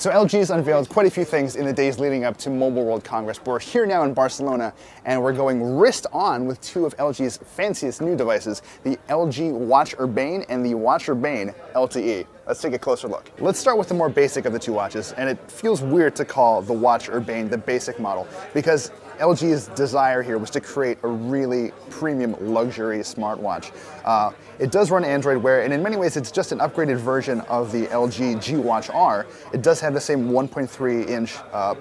So LG's unveiled quite a few things in the days leading up to Mobile World Congress. We're here now in Barcelona, and we're going wrist on with two of LG's fanciest new devices, the LG Watch Urbane and the Watch Urbane LTE. Let's take a closer look. Let's start with the more basic of the two watches, and it feels weird to call the Watch Urbane the basic model, because LG's desire here was to create a really premium luxury smartwatch. It does run Android Wear, and in many ways it's just an upgraded version of the LG G Watch R. It does have the same 1.3-inch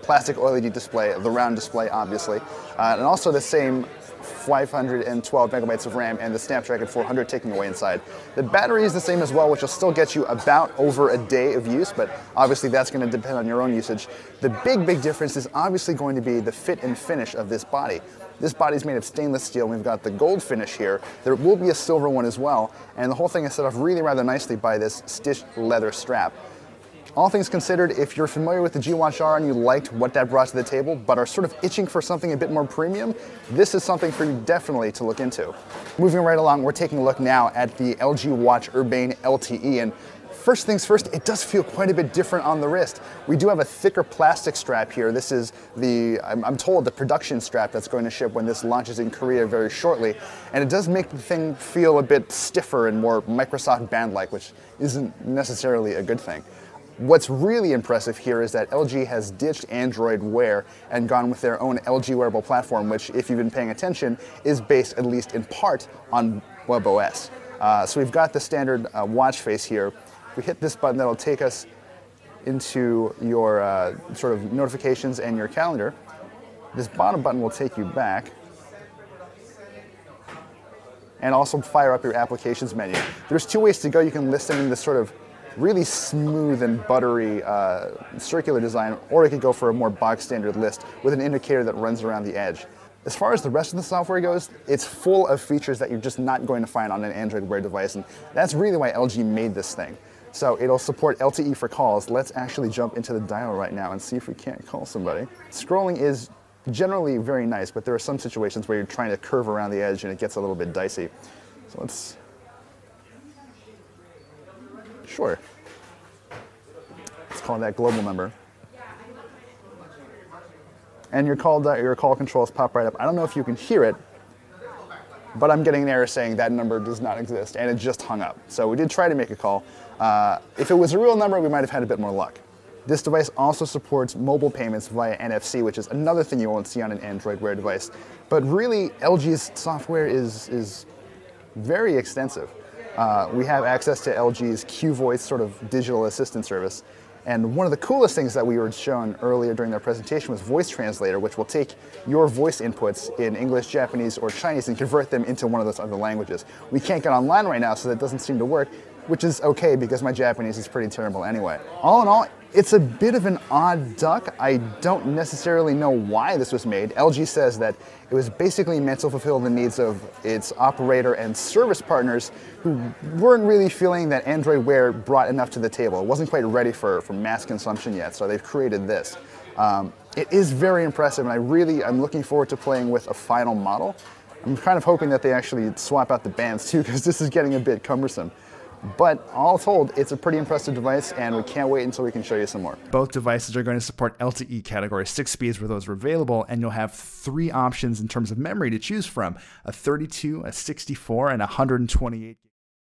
plastic OLED display, the round display obviously, and also the same 512 megabytes of RAM and the Snapdragon 400 taking away inside. The battery is the same as well, which will still get you about over a day of use, but obviously that's going to depend on your own usage. The big difference is obviously going to be the fit and finish of this body. This body is made of stainless steel. We've got the gold finish here. There will be a silver one as well, and the whole thing is set off really rather nicely by this stitched leather strap. All things considered, if you're familiar with the G Watch R and you liked what that brought to the table, but are sort of itching for something a bit more premium, this is something for you definitely to look into. Moving right along, we're taking a look now at the LG Watch Urbane LTE, and first things first, it does feel quite a bit different on the wrist. We do have a thicker plastic strap here. This is I'm told, the production strap that's going to ship when this launches in Korea very shortly, and it does make the thing feel a bit stiffer and more Microsoft band-like, which isn't necessarily a good thing. What's really impressive here is that LG has ditched Android Wear and gone with their own LG wearable platform, which, if you've been paying attention, is based at least in part on WebOS. So we've got the standard watch face here. If we hit this button, that'll take us into your sort of notifications and your calendar. This bottom button will take you back and also fire up your applications menu. There's two ways to go. You can list them in this sort of really smooth and buttery circular design, or you could go for a more box standard list with an indicator that runs around the edge. As far as the rest of the software goes, it's full of features that you're just not going to find on an Android Wear device, and that's really why LG made this thing. So it'll support LTE for calls. Let's actually jump into the dial right now and see if we can't call somebody. Scrolling is generally very nice, but there are some situations where you're trying to curve around the edge and it gets a little bit dicey. So let's Sure. Let's call that global number. And your call controls pop right up. I don't know if you can hear it, but I'm getting an error saying that number does not exist, and it just hung up. So we did try to make a call. If it was a real number, we might have had a bit more luck. This device also supports mobile payments via NFC, which is another thing you won't see on an Android Wear device. But really, LG's software is very extensive. We have access to LG's Q-Voice sort of digital assistant service. And one of the coolest things that we were shown earlier during their presentation was Voice Translator, which will take your voice inputs in English, Japanese, or Chinese and convert them into one of those other languages. We can't get online right now, so that doesn't seem to work, which is okay because my Japanese is pretty terrible anyway. All in all, it's a bit of an odd duck. I don't necessarily know why this was made. LG says that it was basically meant to fulfill the needs of its operator and service partners who weren't really feeling that Android Wear brought enough to the table. It wasn't quite ready for mass consumption yet, so they've created this. It is very impressive, and I'm looking forward to playing with a final model. I'm kind of hoping that they actually swap out the bands too, because this is getting a bit cumbersome. But all told, it's a pretty impressive device, and we can't wait until we can show you some more. Both devices are going to support LTE category 6 speeds where those are available, and you'll have 3 options in terms of memory to choose from: a 32, a 64, and a 128.